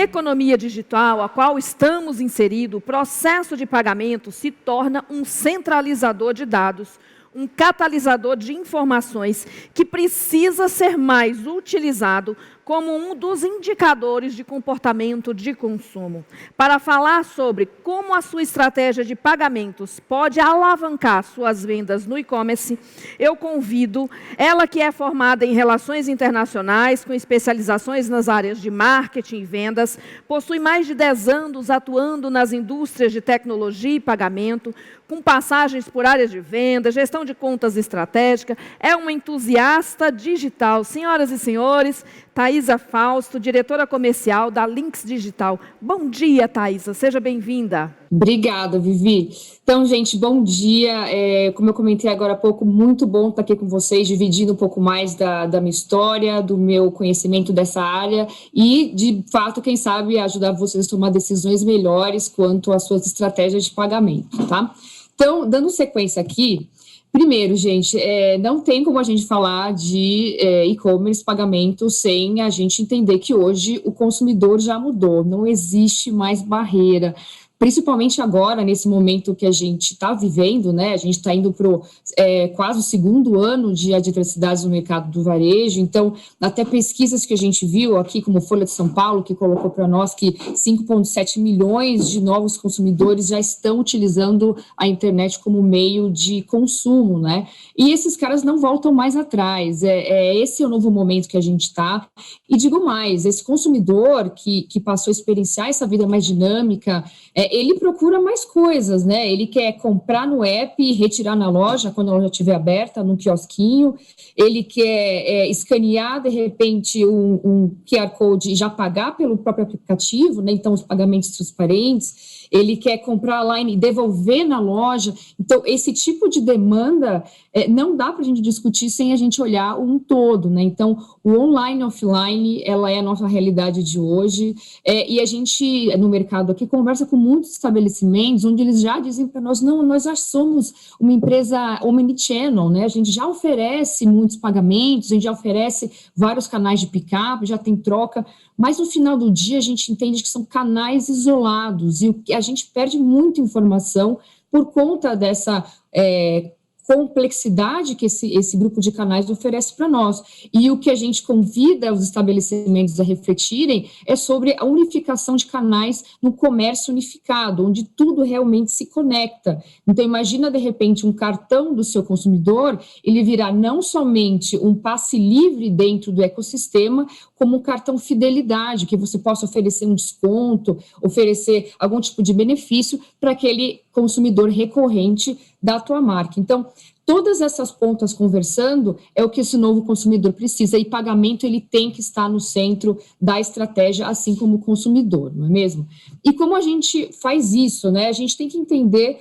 economia digital, a qual estamos inseridos, o processo de pagamento se torna um centralizador de dados, um catalisador de informações que precisa ser mais utilizado como um dos indicadores de comportamento de consumo. Para falar sobre como a sua estratégia de pagamentos pode alavancar suas vendas no e-commerce, eu convido ela, que é formada em Relações Internacionais, com especializações nas áreas de marketing e vendas, possui mais de 10 anos atuando nas indústrias de tecnologia e pagamento, com passagens por áreas de venda, gestão de contas estratégica, é uma entusiasta digital. Senhoras e senhores, Thaisa Fausto, diretora comercial da Linx Digital. Bom dia, Thaisa, seja bem-vinda. Obrigada, Vivi. Então, gente, bom dia. Como eu comentei agora há pouco, muito bom estar aqui com vocês, dividindo um pouco mais da minha história, do meu conhecimento dessa área e, de fato, quem sabe, ajudar vocês a tomar decisões melhores quanto às suas estratégias de pagamento, tá? Então, dando sequência aqui, primeiro, gente, não tem como a gente falar de e-commerce, pagamento, sem a gente entender que hoje o consumidor já mudou, não existe mais barreira. Principalmente agora, nesse momento que a gente está vivendo, né? A gente está indo para quase o segundo ano de adversidades no mercado do varejo, então, até pesquisas que a gente viu aqui, como Folha de São Paulo, que colocou para nós que 5,7 milhões de novos consumidores já estão utilizando a internet como meio de consumo, né? E esses caras não voltam mais atrás, esse é o novo momento que a gente está. E digo mais, esse consumidor que passou a experienciar essa vida mais dinâmica, ele procura mais coisas, né? Ele quer comprar no app e retirar na loja, quando a loja estiver aberta, num quiosquinho. Ele quer escanear, de repente, um QR Code e já pagar pelo próprio aplicativo, né? Então, os pagamentos transparentes. Ele quer comprar online e devolver na loja. Então, esse tipo de demanda não dá para a gente discutir sem a gente olhar um todo, né? Então, o online e offline, ela é a nossa realidade de hoje. E a gente, no mercado aqui, conversa com muitos estabelecimentos onde eles já dizem para nós, não, nós já somos uma empresa omnichannel, né? A gente já oferece muitos pagamentos, a gente já oferece vários canais de pick-up, já tem troca, mas no final do dia a gente entende que são canais isolados e a gente perde muita informação por conta dessa complexidade que esse grupo de canais oferece para nós. E o que a gente convida os estabelecimentos a refletirem é sobre a unificação de canais no comércio unificado, onde tudo realmente se conecta. Então, imagina, de repente, um cartão do seu consumidor, ele virá não somente um passe livre dentro do ecossistema, como um cartão fidelidade, que você possa oferecer um desconto, oferecer algum tipo de benefício para aquele consumidor recorrente da tua marca. Então, todas essas pontas conversando é o que esse novo consumidor precisa, e pagamento ele tem que estar no centro da estratégia, assim como o consumidor, não é mesmo? E como a gente faz isso, né? A gente tem que entender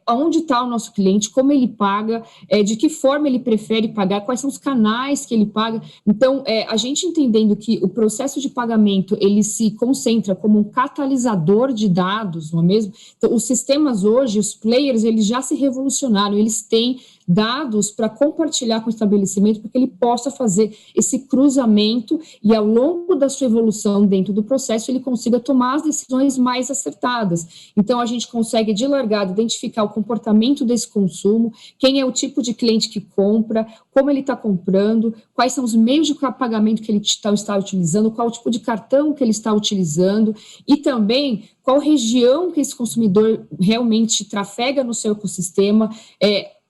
onde está o nosso cliente, como ele paga, de que forma ele prefere pagar, quais são os canais que ele paga. Então, a gente entendendo que o processo de pagamento, ele se concentra como um catalisador de dados, não é mesmo? Então, os sistemas hoje, os players, eles já se revolucionaram, eles têm dados para compartilhar com o estabelecimento para que ele possa fazer esse cruzamento e, ao longo da sua evolução dentro do processo, ele consiga tomar as decisões mais acertadas. Então, a gente consegue, de largada, identificar o comportamento desse consumo, quem é o tipo de cliente que compra, como ele está comprando, quais são os meios de pagamento que ele está utilizando, qual o tipo de cartão que ele está utilizando e também qual região que esse consumidor realmente trafega no seu ecossistema,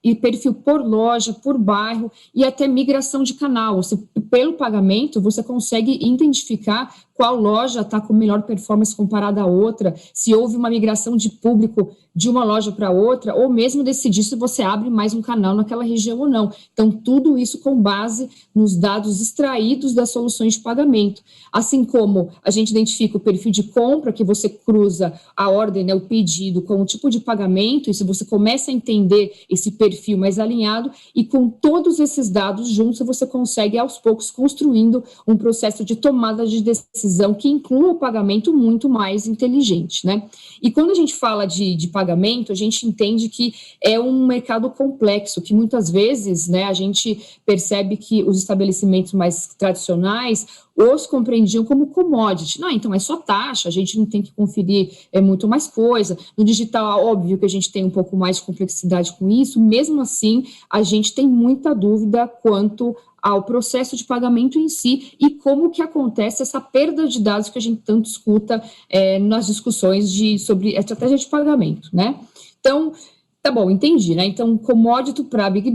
e perfil por loja, por bairro e até migração de canal. Pelo pagamento, você consegue identificar qual loja está com melhor performance comparada à outra, se houve uma migração de público de uma loja para outra, ou mesmo decidir se você abre mais um canal naquela região ou não. Então, tudo isso com base nos dados extraídos das soluções de pagamento. Assim como a gente identifica o perfil de compra, que você cruza a ordem, né, o pedido, com o tipo de pagamento, e se você começa a entender esse perfil mais alinhado, e com todos esses dados juntos, você consegue, aos poucos, construindo um processo de tomada de decisão decisão que inclua o pagamento muito mais inteligente, né? E quando a gente fala de pagamento, a gente entende que é um mercado complexo, que muitas vezes, né, a gente percebe que os estabelecimentos mais tradicionais os compreendiam como commodity. Não, então é só taxa, a gente não tem que conferir muito mais coisa. No digital, óbvio que a gente tem um pouco mais de complexidade com isso, mesmo assim, a gente tem muita dúvida quanto ao processo de pagamento em si e como que acontece essa perda de dados que a gente tanto escuta nas discussões sobre estratégia de pagamento, né? Então, tá bom, entendi, né? Então, commodity para Big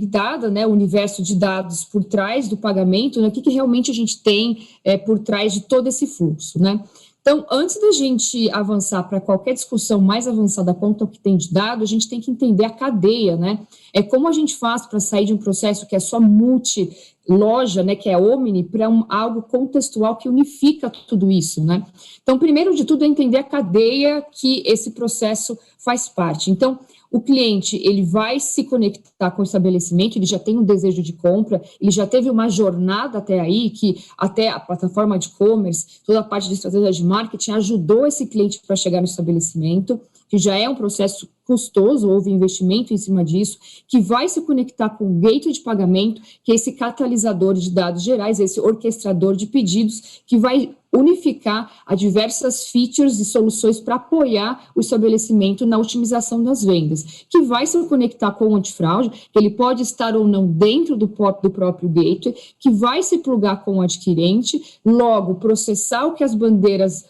Data, né? O universo de dados por trás do pagamento, né? O que realmente a gente tem por trás de todo esse fluxo, né? Então, antes da gente avançar para qualquer discussão mais avançada quanto ao que tem de dado, a gente tem que entender a cadeia, né? É como a gente faz para sair de um processo que é só multi-loja, né, que é omni, para algo contextual que unifica tudo isso, né? Então, primeiro de tudo é entender a cadeia que esse processo faz parte. Então, o cliente, ele vai se conectar com o estabelecimento, ele já tem um desejo de compra, ele já teve uma jornada até aí, que até a plataforma de e-commerce, toda a parte de estratégia de marketing ajudou esse cliente para chegar no estabelecimento, que já é um processo custoso, houve investimento em cima disso, que vai se conectar com o gateway de pagamento, que é esse catalisador de dados gerais, esse orquestrador de pedidos, que vai unificar a diversas features e soluções para apoiar o estabelecimento na otimização das vendas, que vai se conectar com o antifraude, que ele pode estar ou não dentro do próprio gateway, que vai se plugar com o adquirente, logo processar o que as bandeiras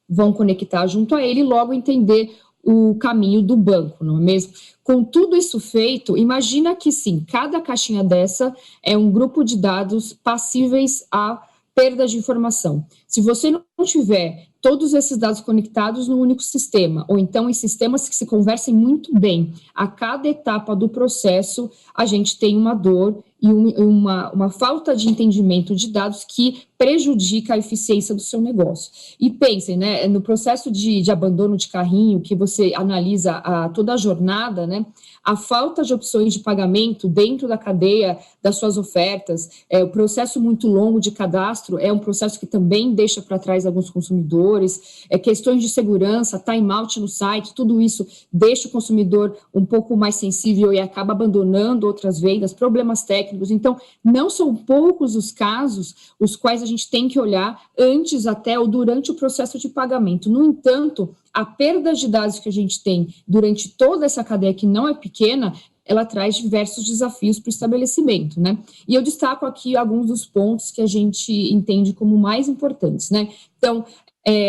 vão conectar junto a ele e logo entender o caminho do banco, não é mesmo? Com tudo isso feito, imagina que sim, cada caixinha dessa é um grupo de dados passíveis a perda de informação. Se você não tiver todos esses dados conectados num único sistema, ou então em sistemas que se conversem muito bem, a cada etapa do processo, a gente tem uma dor e uma falta de entendimento de dados que prejudica a eficiência do seu negócio. E pensem, né, no processo de abandono de carrinho, que você analisa toda a jornada, né, a falta de opções de pagamento dentro da cadeia das suas ofertas, o processo muito longo de cadastro é um processo que também deixa para trás alguns consumidores, questões de segurança, time-out no site, tudo isso deixa o consumidor um pouco mais sensível e acaba abandonando outras vendas, problemas técnicos. Então, não são poucos os casos os quais a gente tem que olhar antes até ou durante o processo de pagamento. No entanto, a perda de dados que a gente tem durante toda essa cadeia, que não é pequena, ela traz diversos desafios para o estabelecimento, né? E eu destaco aqui alguns dos pontos que a gente entende como mais importantes, né? Então,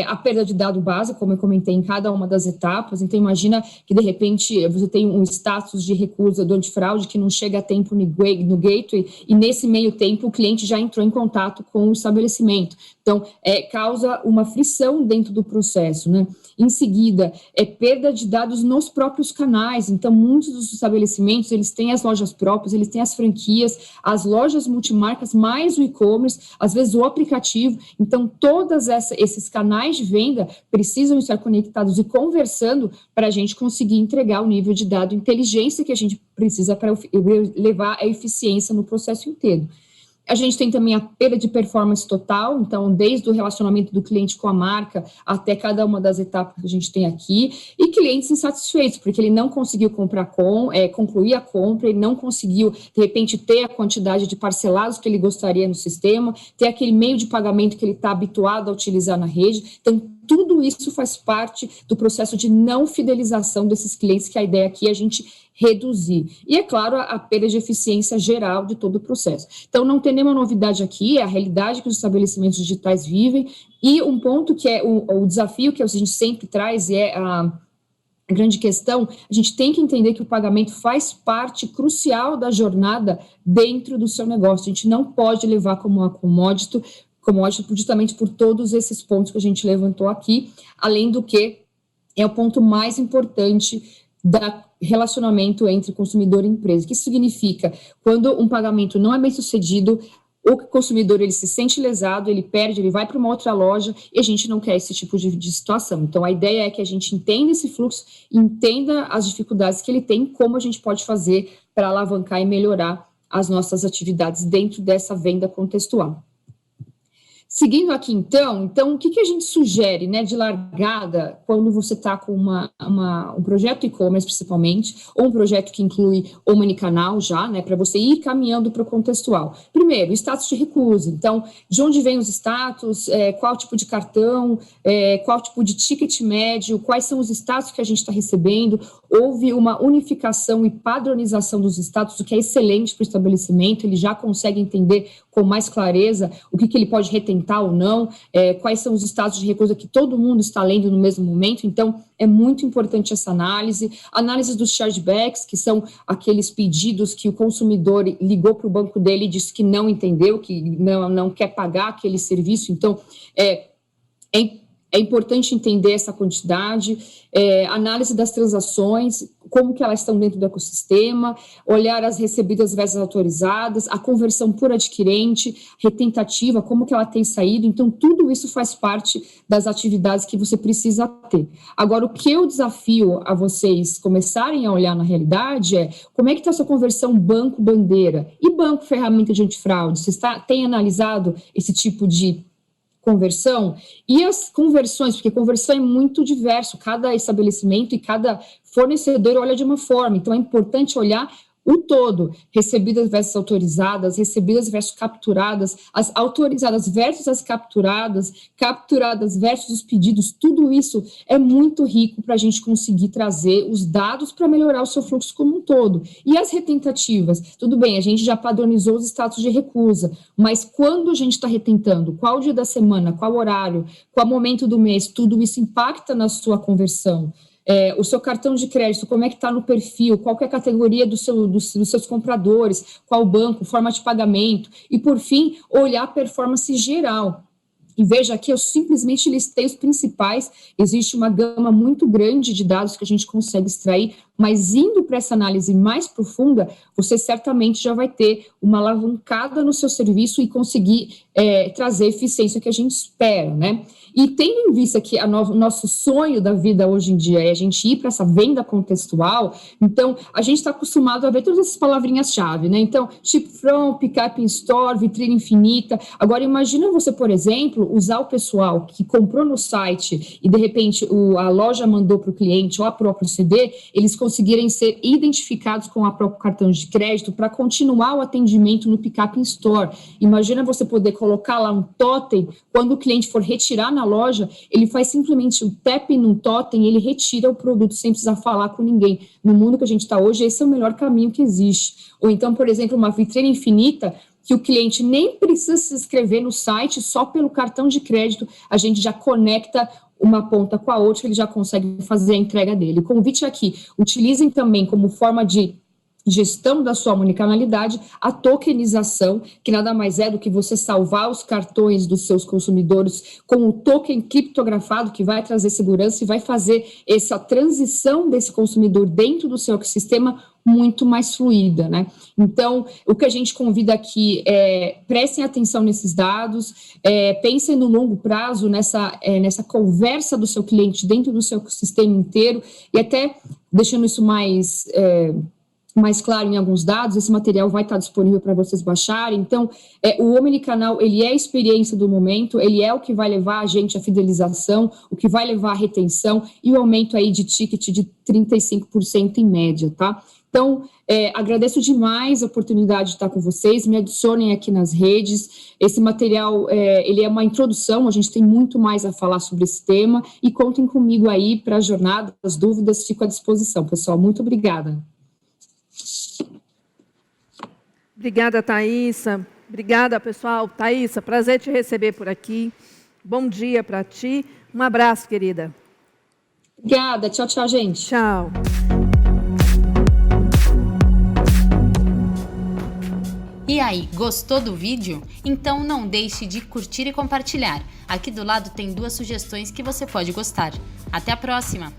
a perda de dado base, como eu comentei, em cada uma das etapas. Então, imagina que, de repente, você tem um status de recusa do antifraude que não chega a tempo no gateway, e nesse meio tempo o cliente já entrou em contato com o estabelecimento. Então, causa uma frição dentro do processo, né? Em seguida, perda de dados nos próprios canais. Então, muitos dos estabelecimentos, eles têm as lojas próprias, eles têm as franquias, as lojas multimarcas, mais o e-commerce, às vezes o aplicativo. Então, todos esses canais de venda precisam estar conectados e conversando para a gente conseguir entregar o nível de dado inteligência que a gente precisa para levar a eficiência no processo inteiro. A gente tem também a perda de performance total, então, desde o relacionamento do cliente com a marca até cada uma das etapas que a gente tem aqui, e clientes insatisfeitos, porque ele não conseguiu concluir a compra, ele não conseguiu, de repente, ter a quantidade de parcelados que ele gostaria no sistema, ter aquele meio de pagamento que ele está habituado a utilizar na rede. Então, tudo isso faz parte do processo de não fidelização desses clientes, que a ideia aqui é a gente reduzir. E, é claro, a perda de eficiência geral de todo o processo. Então, não tem nenhuma novidade aqui, é a realidade que os estabelecimentos digitais vivem, e um ponto que é o desafio que a gente sempre traz, a grande questão, a gente tem que entender que o pagamento faz parte crucial da jornada dentro do seu negócio. A gente não pode levar como uma commodity justamente por todos esses pontos que a gente levantou aqui, além do que é o ponto mais importante do relacionamento entre consumidor e empresa. O que isso significa? Quando um pagamento não é bem sucedido, o consumidor ele se sente lesado, ele perde, ele vai para uma outra loja, e a gente não quer esse tipo de situação. Então, a ideia é que a gente entenda esse fluxo, entenda as dificuldades que ele tem, como a gente pode fazer para alavancar e melhorar as nossas atividades dentro dessa venda contextual. Seguindo aqui, então o que a gente sugere, né, de largada, quando você está com um projeto e-commerce, principalmente, ou um projeto que inclui omnicanal já, né, para você ir caminhando para o contextual. Primeiro, status de recusa. Então, de onde vem os status, qual tipo de cartão, qual tipo de ticket médio, quais são os status que a gente está recebendo. Houve uma unificação e padronização dos status, o que é excelente para o estabelecimento, ele já consegue entender com mais clareza o que ele pode retentar ou não, quais são os status de recusa que todo mundo está lendo no mesmo momento. Então, é muito importante essa análise dos chargebacks, que são aqueles pedidos que o consumidor ligou para o banco dele e disse que não entendeu, que não quer pagar aquele serviço. Então, é importante entender essa quantidade, análise das transações, como que elas estão dentro do ecossistema, olhar as recebidas versus autorizadas, a conversão por adquirente, retentativa, como que ela tem saído. Então, tudo isso faz parte das atividades que você precisa ter. Agora, o que eu desafio a vocês começarem a olhar na realidade é como é que está a sua conversão banco-bandeira e banco-ferramenta de antifraude. Você tem analisado esse tipo de conversão? E as conversões, porque conversão é muito diverso, cada estabelecimento e cada fornecedor olha de uma forma, então é importante olhar o todo, recebidas versus autorizadas, recebidas versus capturadas, as autorizadas versus as capturadas versus os pedidos, tudo isso é muito rico para a gente conseguir trazer os dados para melhorar o seu fluxo como um todo. E as retentativas? Tudo bem, a gente já padronizou os status de recusa, mas quando a gente está retentando, qual dia da semana, qual horário, qual momento do mês, tudo isso impacta na sua conversão. O seu cartão de crédito, como é que está no perfil, qual que é a categoria dos seus compradores, qual banco, forma de pagamento, e por fim, olhar a performance geral. E veja aqui, eu simplesmente listei os principais, existe uma gama muito grande de dados que a gente consegue extrair, mas indo para essa análise mais profunda, você certamente já vai ter uma alavancada no seu serviço e conseguir trazer a eficiência que a gente espera, né? E tendo em vista que o nosso sonho da vida hoje em dia é a gente ir para essa venda contextual, então a gente está acostumado a ver todas essas palavrinhas-chave, né? Então, ship from, pick up in store, vitrine infinita. Agora, imagina você, por exemplo, usar o pessoal que comprou no site e, de repente, a loja mandou para o cliente ou a própria CD, eles conseguirem ser identificados com a própria cartão de crédito para continuar o atendimento no pick up in store. Imagina você poder colocar lá um totem, quando o cliente for retirar na loja, ele faz simplesmente o tap num totem, ele retira o produto sem precisar falar com ninguém. No mundo que a gente está hoje, esse é o melhor caminho que existe. Ou então, por exemplo, uma vitrine infinita, que o cliente nem precisa se inscrever no site, só pelo cartão de crédito, a gente já conecta uma ponta com a outra, ele já consegue fazer a entrega dele. O convite aqui, utilizem também como forma de gestão da sua omnicanalidade, a tokenização, que nada mais é do que você salvar os cartões dos seus consumidores com o token criptografado, que vai trazer segurança e vai fazer essa transição desse consumidor dentro do seu ecossistema muito mais fluida, né? Então, o que a gente convida aqui é prestem atenção nesses dados, pensem no longo prazo, nessa conversa do seu cliente dentro do seu ecossistema inteiro, e até deixando isso mais claro em alguns dados, esse material vai estar disponível para vocês baixarem. Então, o omnicanal, ele é a experiência do momento, ele é o que vai levar a gente à fidelização, o que vai levar à retenção e o aumento aí de ticket de 35% em média, tá? Então, agradeço demais a oportunidade de estar com vocês, me adicionem aqui nas redes. Esse material, ele é uma introdução, a gente tem muito mais a falar sobre esse tema, e contem comigo aí para a jornada, as dúvidas, fico à disposição, pessoal. Muito obrigada. Obrigada, Thaísa. Obrigada, pessoal. Thaísa, prazer te receber por aqui. Bom dia para ti. Um abraço, querida. Obrigada. Tchau, tchau, gente. Tchau. E aí, gostou do vídeo? Então não deixe de curtir e compartilhar. Aqui do lado tem 2 sugestões que você pode gostar. Até a próxima!